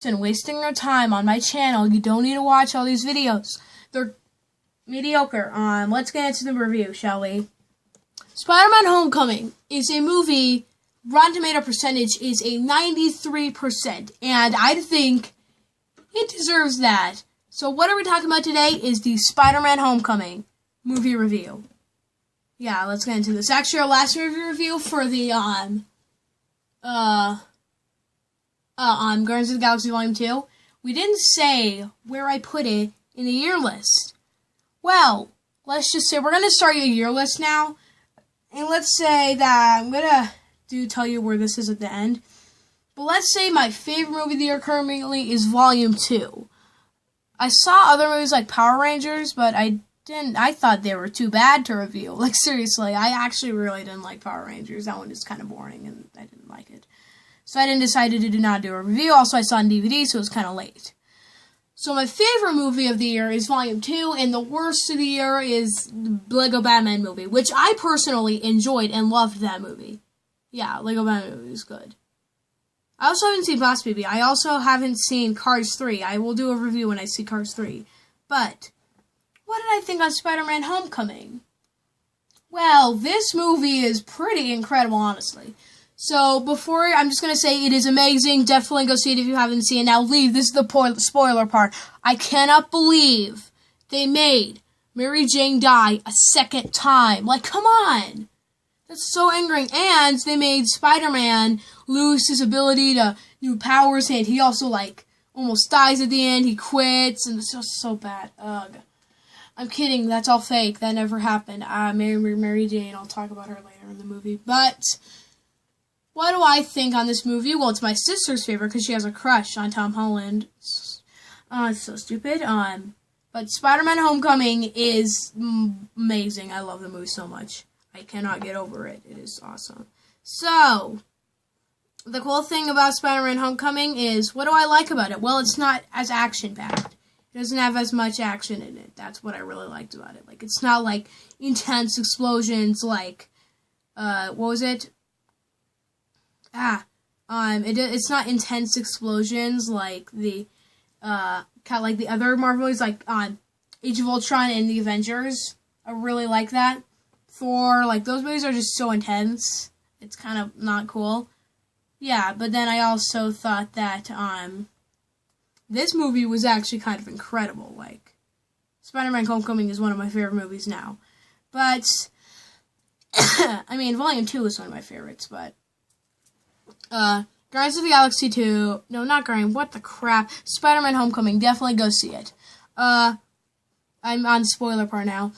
and wasting your time on my channel. You don't need to watch all these videos. They're mediocre. Let's get into the review, shall we? Spider-Man Homecoming is a movie. Rotten Tomato percentage is a 93%, and I think it deserves that. So what are we talking about today is the Spider-Man Homecoming movie review. Yeah, let's get into this. Actually, our last movie review for the, Guardians of the Galaxy Volume 2, we didn't say where I put it in the year list. Well, let's just say we're going to start your year list now, and let's say that I'm going to tell you where this is at the end. But let's say my favorite movie of the year currently is Volume 2. I saw other movies like Power Rangers, but I thought they were too bad to review. Like, seriously, I actually really didn't like Power Rangers. That one is kind of boring, and I didn't like it. So I decided to not do a review. Also, I saw it on DVD, so it was kind of late. So my favorite movie of the year is Volume 2, and the worst of the year is the Lego Batman movie, which I personally enjoyed and loved that movie. Yeah, Lego Batman movie is good. I also haven't seen Boss Baby. I also haven't seen Cars 3. I will do a review when I see Cars 3. But what did I think on Spider-Man Homecoming? Well, this movie is pretty incredible, honestly. So, I'm just going to say it is amazing. Definitely go see it if you haven't seen it. Now, this is the spoiler part. I cannot believe they made Mary Jane die a second time. Like, come on! That's so angering. And they made Spider-Man lose his ability to new powers, and he also, almost dies at the end. He quits, and it's just so bad. Ugh. I'm kidding. That's all fake. That never happened. Mary Jane, I'll talk about her later in the movie. But what do I think on this movie? Well, it's my sister's favorite because she has a crush on Tom Holland. It's so stupid. But Spider-Man Homecoming is amazing. I love the movie so much. I cannot get over it. It is awesome. So, the cool thing about Spider-Man Homecoming is, what do I like about it? Well, it's not as action-packed. It doesn't have as much action in it. That's what I really liked about it. It's not intense explosions what was it? It's not intense explosions like the other Marvel movies, Age of Ultron and the Avengers. I really like that. Thor, those movies are just so intense. It's kind of not cool. Yeah, but then I also thought that, this movie was actually kind of incredible. Spider-Man Homecoming is one of my favorite movies now. But, Volume 2 is one of my favorites, but Guardians of the Galaxy 2, no, not Guardian, what the crap, Spider-Man Homecoming, definitely go see it. I'm on spoiler part now.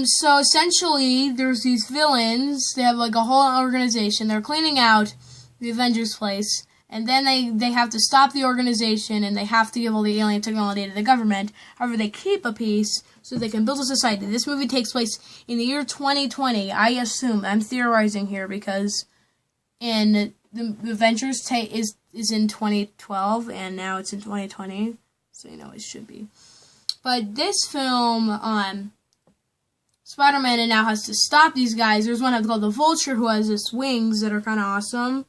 So essentially, there's these villains, they have a whole organization, they're cleaning out the Avengers place, and then they have to stop the organization, and they have to give all the alien technology to the government. However, they keep a piece so they can build a society. This movie takes place in the year 2020, I assume. I'm theorizing here because in the Avengers is in 2012, and now it's in 2020, so it should be. But this film, Spider-Man now has to stop these guys. There's one called the Vulture who has his wings that are kind of awesome.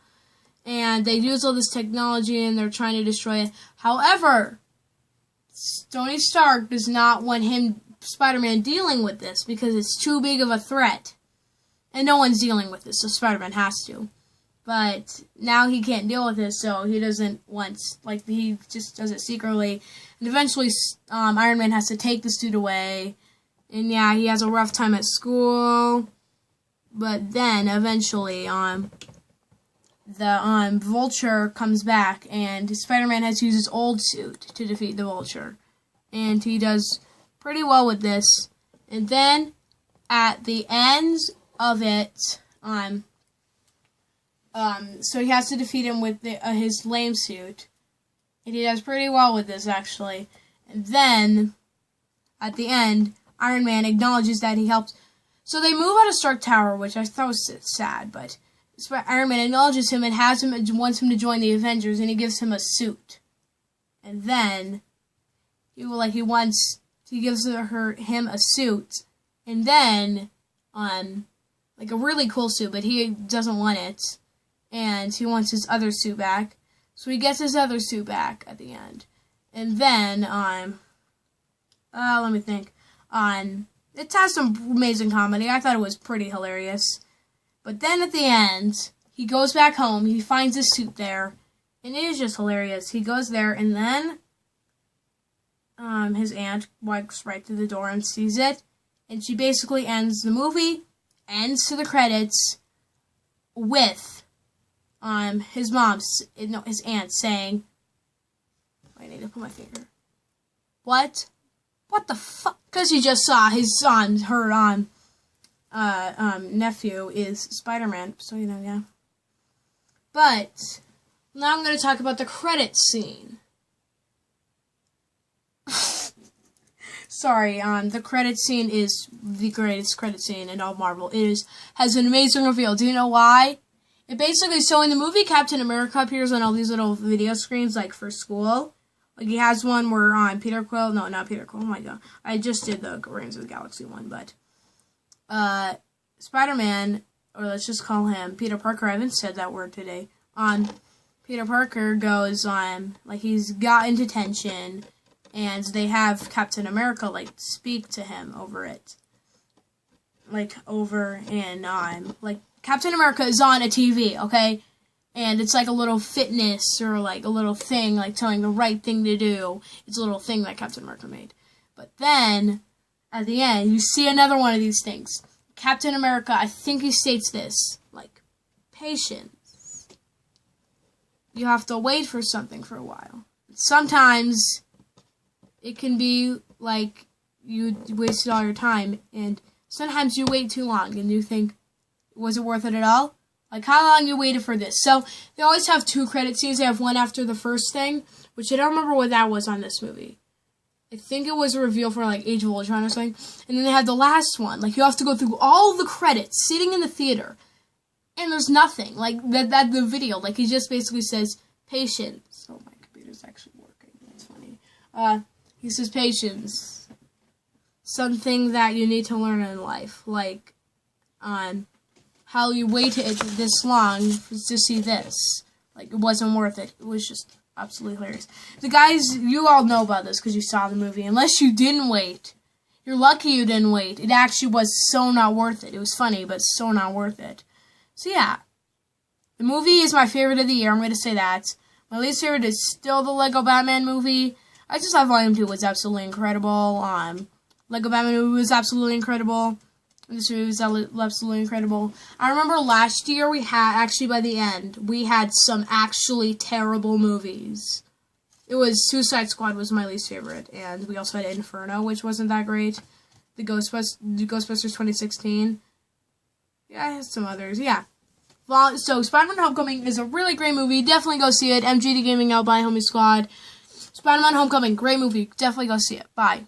And they use all this technology and they're trying to destroy it. However, Tony Stark does not want Spider-Man, dealing with this because it's too big of a threat. And no one's dealing with this, so Spider-Man has to. But now he can't deal with this, so he doesn't want, he just does it secretly. And eventually, Iron Man has to take this dude away. And yeah, he has a rough time at school. But then, eventually, the Vulture comes back, and Spider-Man has to use his old suit to defeat the Vulture. And he does pretty well with this. And then, at the end of it, so he has to defeat him with his lame suit. And he does pretty well with this, actually. And then, at the end, Iron Man acknowledges that he helped. So they move out of Stark Tower, which I thought was sad, but Iron Man acknowledges him and wants him to join the Avengers, and he gives him a suit. And then, he gives him a suit, and then, a really cool suit, but he doesn't want it. And he wants his other suit back. So he gets his other suit back at the end. And then, let me think. It has some amazing comedy. I thought it was pretty hilarious. But then at the end, he goes back home. He finds his suit there. And it is just hilarious. He goes there, and then his aunt walks right through the door and sees it. And she basically ends the movie, ends to the credits, with his aunt saying, I need to put my finger. What? What the fuck? Because he just saw his son, her nephew is Spider-Man. So, yeah. But now I'm going to talk about the credits scene. Sorry, the credit scene is the greatest credit scene in all Marvel. Has an amazing reveal. Do you know why? It basically, so in the movie, Captain America appears on all these little video screens, like, for school. Like, he has one where, Peter Quill, no, not Peter Quill, oh my god. I just did the Guardians of the Galaxy one, but, Spider-Man, or let's just call him Peter Parker, I haven't said that word today, Peter Parker goes, like, he's got into detention, and they have Captain America, like, speak to him over it. Like, like, Captain America is on a TV, okay? And it's like a little fitness or like a little thing, like telling the right thing to do. It's a little thing that Captain America made. But then, at the end, you see another one of these things. Captain America, I think he states this, like, patience. You have to wait for something for a while. Sometimes it can be like you wasted all your time, and sometimes you wait too long and you think, was it worth it at all? Like, how long you waited for this? So, they always have two credit scenes. They have one after the first thing, which I don't remember what that was on this movie. I think it was a reveal for, like, Age of Ultron or something. And then they had the last one. Like, you have to go through all the credits, sitting in the theater. And there's nothing. Like, the video. Like, he just basically says, patience. Oh, my computer's actually working. That's funny. He says, patience. Something that you need to learn in life. Like, how you waited this long to see this. Like, it wasn't worth it. It was just absolutely hilarious. The guys, you all know about this because you saw the movie. Unless you didn't wait. You're lucky you didn't wait. It actually was so not worth it. It was funny, but so not worth it. So, yeah. The movie is my favorite of the year. I'm going to say that. My least favorite is still the Lego Batman movie. I just thought Volume 2 was absolutely incredible. Lego Batman movie was absolutely incredible. This movie was absolutely incredible. I remember last year we had, actually by the end, we had some actually terrible movies. It was Suicide Squad was my least favorite, and we also had Inferno, which wasn't that great. The Ghostbusters 2016. Yeah, I had some others, yeah. Well, so Spider-Man Homecoming is a really great movie. Definitely go see it. MGD Gaming out by Homie Squad. Spider-Man Homecoming, great movie. Definitely go see it. Bye.